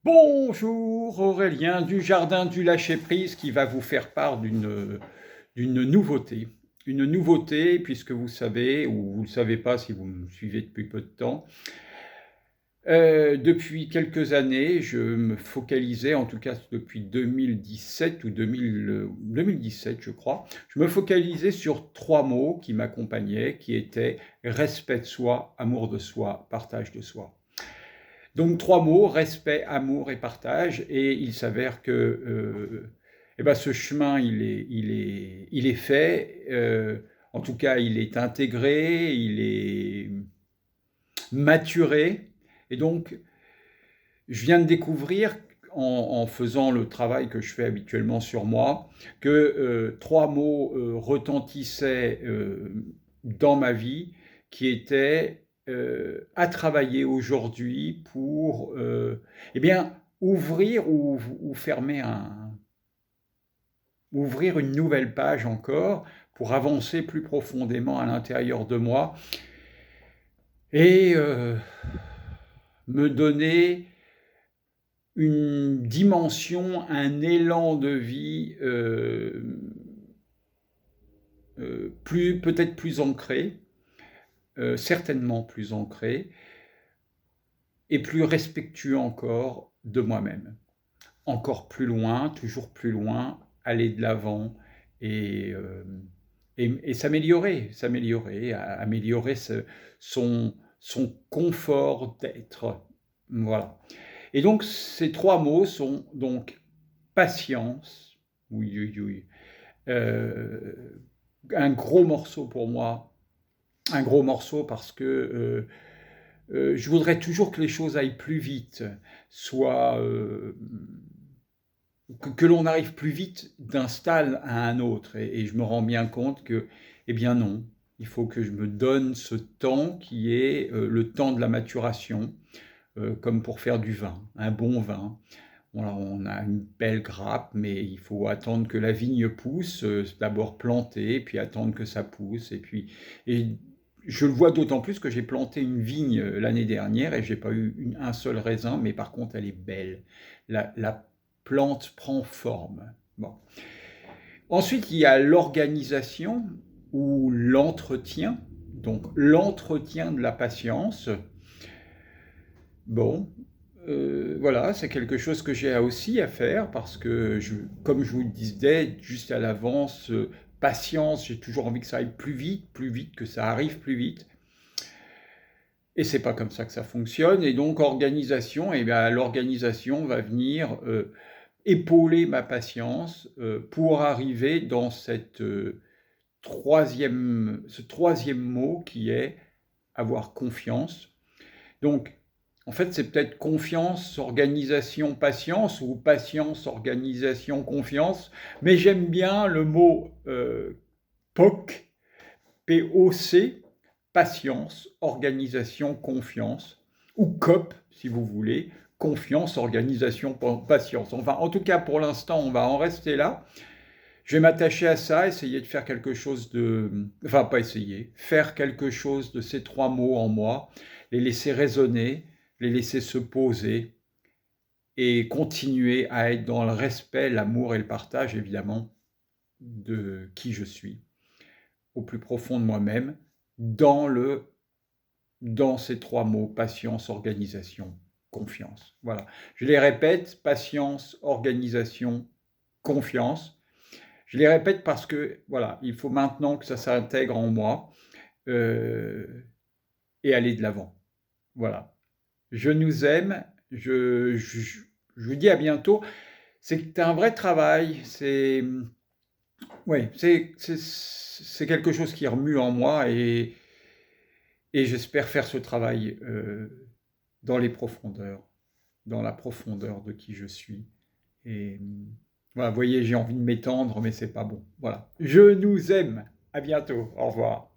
Bonjour Aurélien du Jardin du Lâcher-Prise qui va vous faire part d'une nouveauté. Une nouveauté puisque vous savez, ou vous ne le savez pas si vous me suivez depuis peu de temps, depuis quelques années, je me focalisais, en tout cas depuis 2017 ou 2017 je crois, je me focalisais sur 3 mots qui m'accompagnaient, qui étaient respect de soi, amour de soi, partage de soi. Donc 3 mots, respect, amour et partage, et il s'avère que ce chemin, il est fait, en tout cas il est intégré, il est maturé, et donc je viens de découvrir, en faisant le travail que je fais habituellement sur moi, que 3 mots retentissaient dans ma vie, qui étaient à travailler aujourd'hui pour ouvrir ou fermer ouvrir une nouvelle page encore, pour avancer plus profondément à l'intérieur de moi et me donner une dimension, un élan de vie peut-être plus ancré, certainement plus ancré, et plus respectueux encore de moi-même. Encore plus loin, toujours plus loin, aller de l'avant et, s'améliorer, améliorer son confort d'être. Voilà. Et donc ces 3 mots sont donc patience, oui, oui, oui, un gros morceau pour moi, un gros morceau parce que je voudrais toujours que les choses aillent plus vite, soit que l'on arrive plus vite d'un stade à un autre. Et je me rends bien compte que, eh bien non, il faut que je me donne ce temps qui est le temps de la maturation, comme pour faire du vin, un bon vin. Voilà, on a une belle grappe, mais il faut attendre que la vigne pousse, d'abord planter, puis attendre que ça pousse, et je le vois d'autant plus que j'ai planté une vigne l'année dernière et j'ai pas eu un seul raisin, mais par contre elle est belle. La plante prend forme. Bon. Ensuite, il y a l'organisation ou l'entretien, donc l'entretien de la patience. Bon, voilà, c'est quelque chose que j'ai aussi à faire parce que, comme je vous le disais juste à l'avance, patience, j'ai toujours envie que ça aille plus vite, que ça arrive plus vite. Et c'est pas comme ça que ça fonctionne. Et donc, organisation, et bien, l'organisation va venir épauler ma patience pour arriver dans ce troisième mot qui est avoir confiance. Donc, en fait, c'est peut-être confiance, organisation, patience, ou patience, organisation, confiance, mais j'aime bien le mot POC, P-O-C, patience, organisation, confiance, ou COP, si vous voulez, confiance, organisation, patience. Enfin, en tout cas, pour l'instant, on va en rester là. Je vais m'attacher à ça, essayer de faire quelque chose enfin, pas essayer, faire quelque chose de ces 3 mots en moi, les laisser résonner, les laisser se poser et continuer à être dans le respect, l'amour et le partage, évidemment, de qui je suis, au plus profond de moi-même, dans ces 3 mots, patience, organisation, confiance. Voilà. Je les répète, patience, organisation, confiance. Je les répète parce que, voilà, il faut maintenant que ça s'intègre en moi et aller de l'avant. Voilà. Je nous aime, je vous dis à bientôt. C'est un vrai travail, ouais, c'est quelque chose qui remue en moi et j'espère faire ce travail dans les profondeurs, dans la profondeur de qui je suis. Et voilà, vous voyez, j'ai envie de m'étendre, mais c'est pas bon. Voilà. Je nous aime. À bientôt. Au revoir.